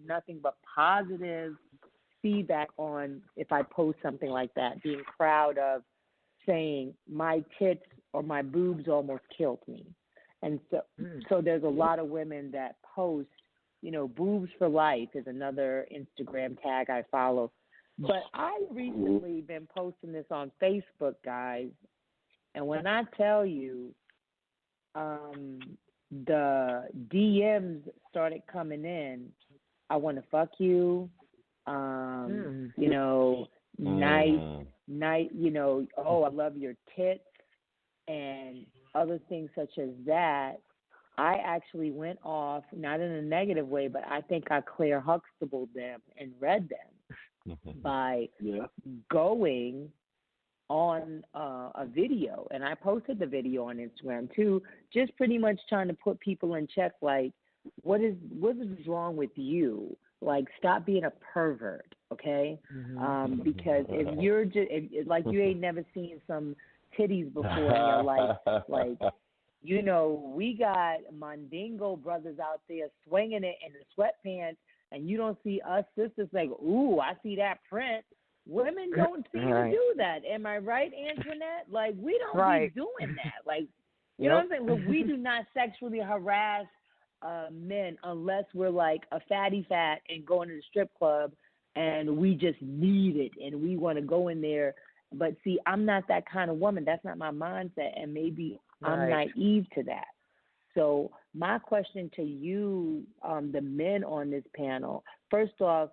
nothing but positive feedback on if I post something like that, being proud of saying my tits or my boobs almost killed me. And so there's a lot of women that post, boobs for life is another Instagram tag I follow. But I recently been posting this on Facebook, guys, and when I tell you, the DMs started coming in. I want to fuck you. Night. Oh, I love your tits, and other things such as that. I actually went off, not in a negative way, but I think I Claire Huxtabled them and read them by going on a video, and I posted the video on Instagram too, just pretty much trying to put people in check, like, what is wrong with you? Like, stop being a pervert, okay? Because if you're just like you ain't never seen some titties before in your life, like, we got Mandingo brothers out there swinging it in the sweatpants, and you don't see us sisters like, ooh, I see that print. Women don't seem to do that. Am I right, Antoinette? Like, we don't be doing that. Like, you know what I'm saying? Look, we do not sexually harass men unless we're like a fatty fat and going to the strip club and we just need it and we want to go in there. But see, I'm not that kind of woman. That's not my mindset, and maybe I'm naive to that. So my question to you, the men on this panel, first off,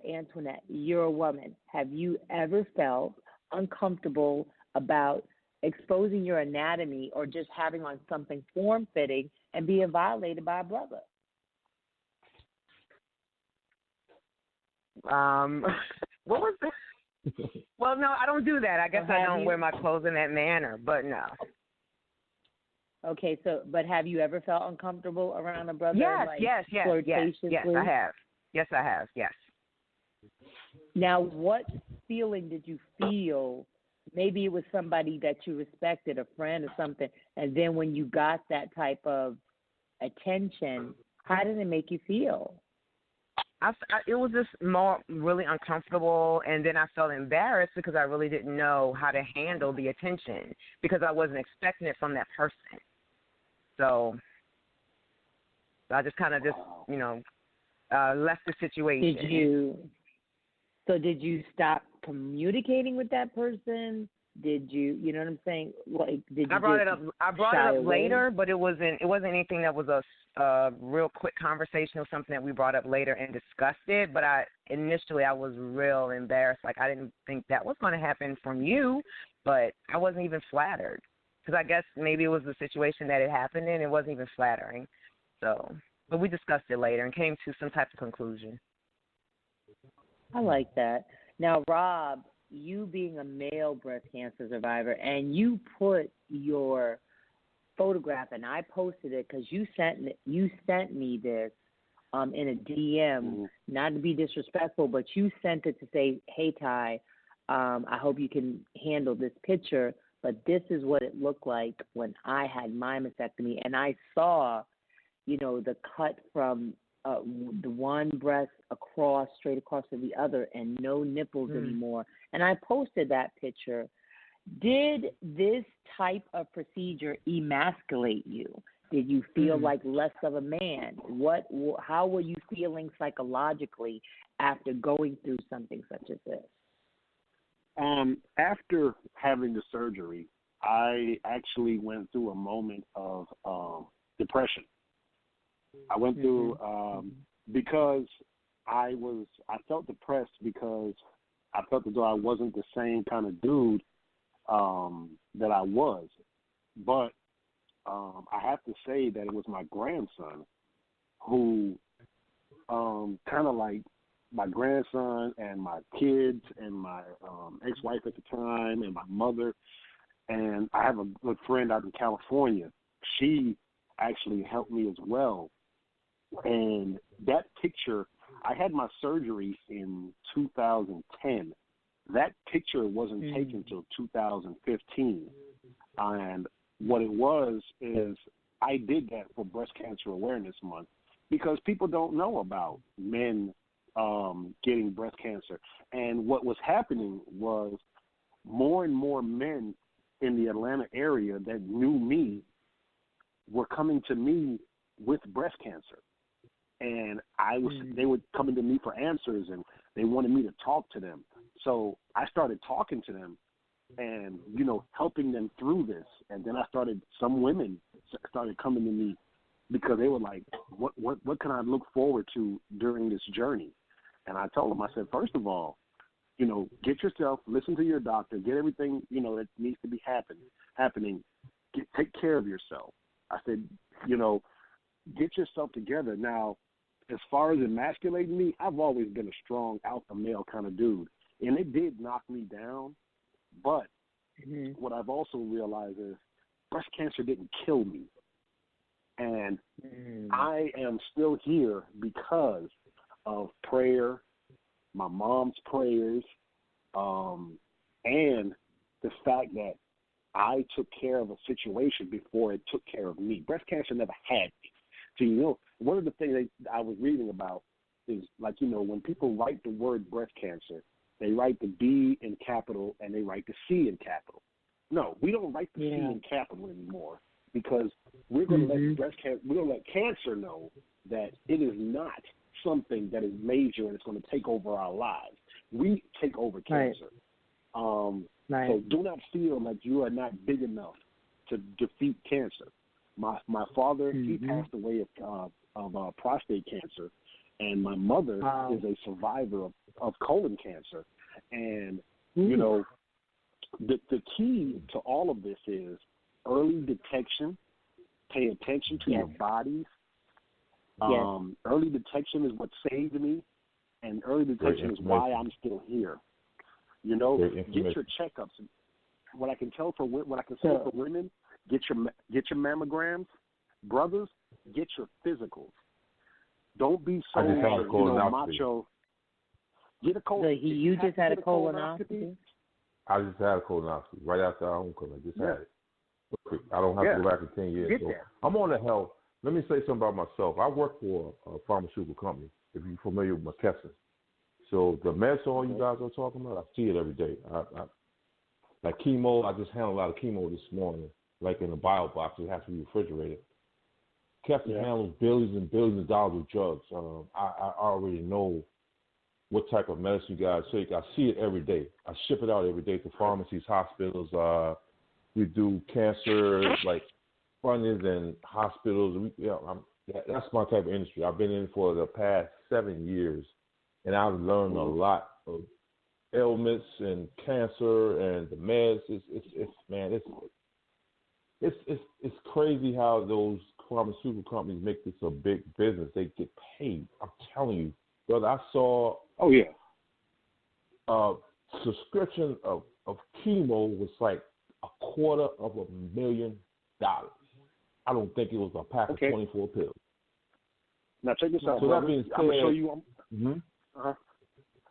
Antoinette, you're a woman. Have you ever felt uncomfortable about exposing your anatomy or just having on something form-fitting and being violated by a brother? What was this? Well, no, I don't do that. I guess I don't wear my clothes in that manner, but no. Okay, but have you ever felt uncomfortable around a brother? Yes, like, yes, I have. Yes, I have, yes. Now, what feeling did you feel? Maybe it was somebody that you respected, a friend or something, and then when you got that type of attention, how did it make you feel? It was just really uncomfortable, and then I felt embarrassed because I really didn't know how to handle the attention because I wasn't expecting it from that person. So I just kind of left the situation. Did you stop communicating with that person? Did you know what I'm saying? Like, I brought it up later, but it wasn't anything that was a real quick conversation. It was something that we brought up later and discussed it. But initially I was real embarrassed. Like, I didn't think that was going to happen from you, but I wasn't even flattered because I guess maybe it was the situation that it happened in. It wasn't even flattering. So, but we discussed it later and came to some type of conclusion. I like that. Now, Rob, you being a male breast cancer survivor, and you put your photograph, and I posted it because you sent me this in a DM, not to be disrespectful, but you sent it to say, hey, Ty, I hope you can handle this picture, but this is what it looked like when I had my mastectomy, and I saw, the cut from the one breast straight across to the other, and no nipples anymore. And I posted that picture. Did this type of procedure emasculate you? Did you feel like less of a man? How were you feeling psychologically after going through something such as this? After having the surgery, I actually went through a moment of depression. I went through because I felt depressed because I felt as though I wasn't the same kind of dude that I was. But I have to say that it was my grandson who kind of like my grandson and my kids and my ex-wife at the time and my mother. And I have a good friend out in California. She actually helped me as well. And that picture, I had my surgery in 2010. That picture wasn't taken until 2015. And what it was is I did that for Breast Cancer Awareness Month. because people don't know about men getting breast cancer. And what was happening was more and more men in the Atlanta area that knew me were coming to me with breast cancer. And they were coming to me for answers, and they wanted me to talk to them. So I started talking to them and, helping them through this. And then some women started coming to me because they were like, what can I look forward to during this journey? And I told them, I said, first of all, get yourself, listen to your doctor, get everything, that needs to be happening. Take care of yourself. I said, get yourself together. Now, as far as emasculating me, I've always been a strong alpha male kind of dude. And it did knock me down. But what I've also realized is breast cancer didn't kill me. And I am still here because of prayer, my mom's prayers, and the fact that I took care of a situation before it took care of me. Breast cancer never had me. So, one of the things I was reading about is, like, when people write the word breast cancer, they write the B in capital and they write the C in capital. No, we don't write the C in capital anymore because we're going to let cancer know that it is not something that is major and it's going to take over our lives. We take over cancer. So do not feel like you are not big enough to defeat cancer. My father, he passed away of prostate cancer, and my mother is a survivor of colon cancer. And, the key to all of this is early detection, pay attention to your bodies. Early detection is what saved me, and early detection is why I'm still here. Get your checkups. What I can say for women, get your mammograms. Brothers, get your physicals. Don't be so macho. Get a colonoscopy. So you just had a colonoscopy? I just had a colonoscopy right after our homecoming. I just had it. I don't have to go back in 10 years. So I'm on the health. Let me say something about myself. I work for a pharmaceutical company, if you're familiar with McKesson. So the medicine you guys are talking about, I see it every day. Like chemo, I just handled a lot of chemo this morning, like in a bio box. It has to be refrigerated. McKesson handles billions and billions of dollars of drugs. I already know what type of medicine you guys take. I see it every day. I ship it out every day to pharmacies, hospitals. We do cancer, like fundings and hospitals. That's my type of industry. I've been in for the past 7 years, and I've learned a lot of ailments and cancer and the meds. It's crazy how those pharmaceutical companies make this a big business. They get paid. I'm telling you, brother. I saw. Subscription of chemo was like $250,000. I don't think it was a pack of 24 pills. Now check this out. So that being said, I'm gonna show you. I'm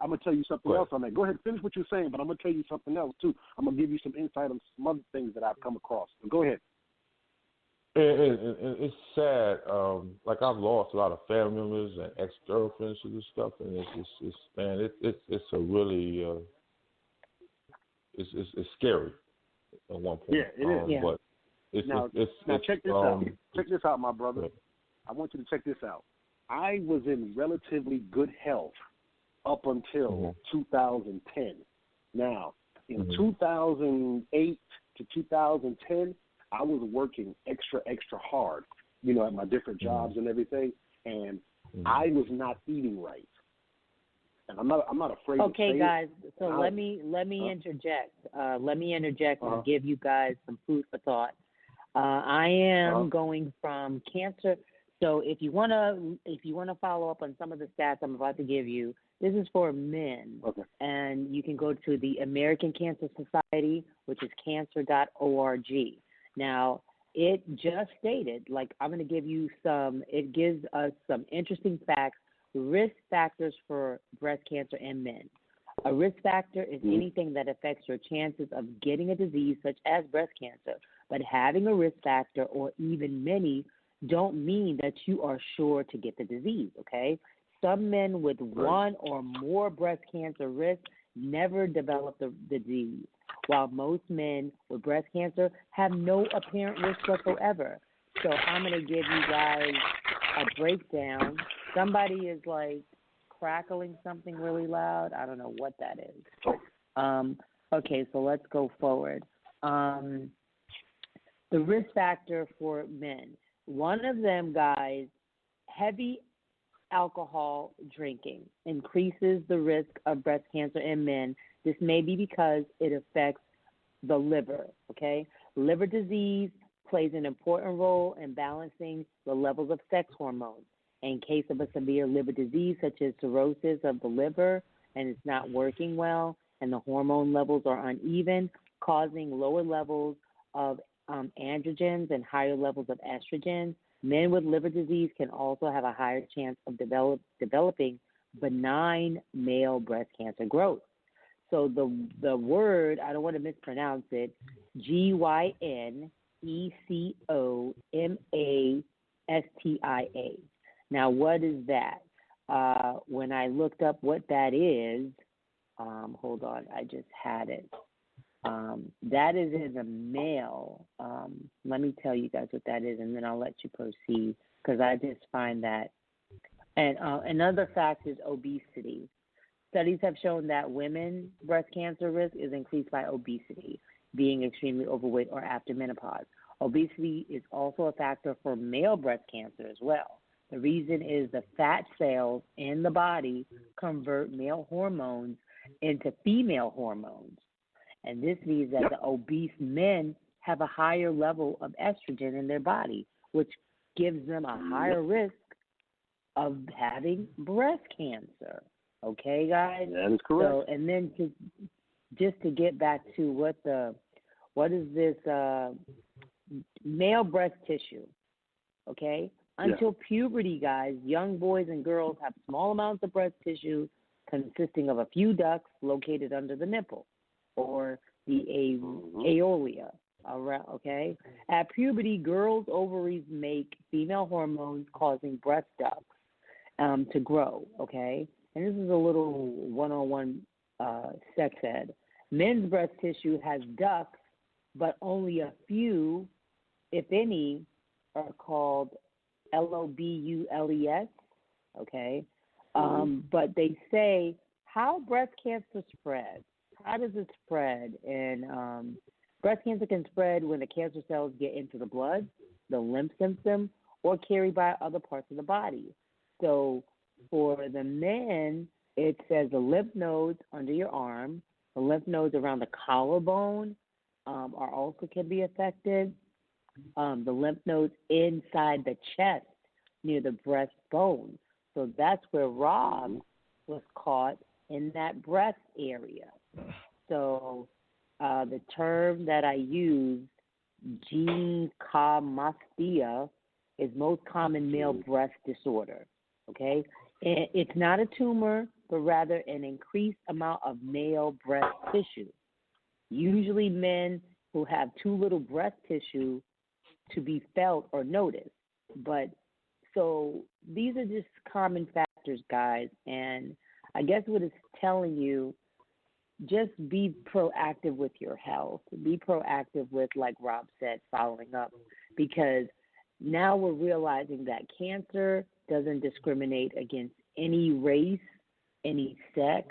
gonna tell you something else on that. Go ahead, finish what you're saying, but I'm gonna tell you something else too. I'm gonna give you some insight on some other things that I've come across. So go ahead. And it's sad. Like I've lost a lot of family members and ex-girlfriends and stuff, and it's a really it's scary at one point. Yeah, it is. But it's check this out. Check this out, my brother. I want you to check this out. I was in relatively good health up until 2010. Now, in 2008 to 2010, I was working extra hard, at my different jobs and everything, and I was not eating right. And I'm not afraid to say Okay, guys. it. So let me interject. Let me interject and give you guys some food for thought. I am going from cancer. So if you wanna follow up on some of the stats I'm about to give you, this is for men. Okay. And you can go to the American Cancer Society, which is cancer.org. Now, it just stated, like I'm going to give you it gives us some interesting facts, risk factors for breast cancer in men. A risk factor is anything that affects your chances of getting a disease such as breast cancer, but having a risk factor or even many don't mean that you are sure to get the disease, okay? Some men with one or more breast cancer risk never develop the disease, while most men with breast cancer have no apparent risk whatsoever. So I'm going to give you guys a breakdown. Somebody is like crackling something really loud. I don't know what that is. Okay, so let's go forward. The risk factor for men. One of them, guys, heavy alcohol drinking increases the risk of breast cancer in men. This may be because it affects the liver, okay? Liver disease plays an important role in balancing the levels of sex hormones. In case of a severe liver disease, such as cirrhosis of the liver, and it's not working well, and the hormone levels are uneven, causing lower levels of androgens and higher levels of estrogen. Men with liver disease can also have a higher chance of developing benign male breast cancer growth. So the word, I don't want to mispronounce it, GYNECOMASTIA. Now, what is that? When I looked up what that is, hold on, I just had it. That is in a male. Let me tell you guys what that is, and then I'll let you proceed, because I just find that. And another fact is obesity. Studies have shown that women's breast cancer risk is increased by obesity, being extremely overweight or after menopause. Obesity is also a factor for male breast cancer as well. The reason is the fat cells in the body convert male hormones into female hormones. And this means that the obese men have a higher level of estrogen in their body, which gives them a higher risk of having breast cancer. Okay, guys? That is correct. So, and then just to get back to what is this male breast tissue, okay? Until puberty, guys, young boys and girls have small amounts of breast tissue consisting of a few ducts located under the nipple or the aorta, okay? At puberty, girls' ovaries make female hormones causing breast ducts to grow, okay? And this is a little one-on-one sex ed. Men's breast tissue has ducts, but only a few, if any, are called lobules, okay? But they say how breast cancer spreads. How does it spread? And breast cancer can spread when the cancer cells get into the blood, the lymph system, or carried by other parts of the body. So for the men, it says the lymph nodes under your arm, the lymph nodes around the collarbone are also can be affected. The lymph nodes inside the chest near the breastbone. So that's where Rob was caught, in that breast area. So the term that I use, gynecomastia, is most common male breast disorder. Okay? And it's not a tumor, but rather an increased amount of male breast tissue. Usually men who have too little breast tissue to be felt or noticed. But so these are just common factors, guys. And I guess what it's telling you, just be proactive with your health. Be proactive with, like Rob said, following up. Because now we're realizing that cancer doesn't discriminate against any race, any sex.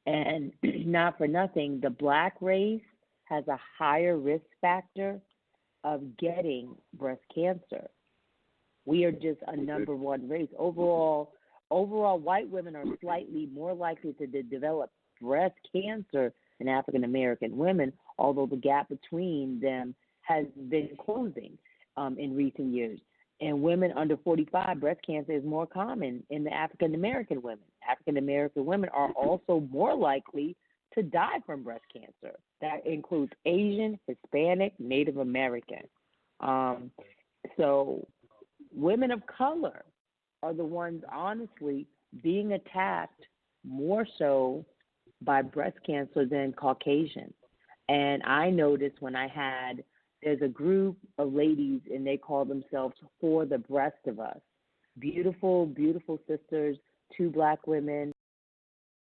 And not for nothing, the black race has a higher risk factor of getting breast cancer. We are just a number one race. Overall, white women are slightly more likely to develop breast cancer than African American women, although the gap between them has been closing in recent years. And women under 45, breast cancer is more common in the African American women. African American women are also more likely to die from breast cancer. That includes Asian, Hispanic, Native American. So women of color are the ones, honestly, being attacked more so by breast cancer than Caucasian. And I noticed when I had there's a group of ladies, and they call themselves For the Breast of Us. Beautiful, beautiful sisters, 2 black women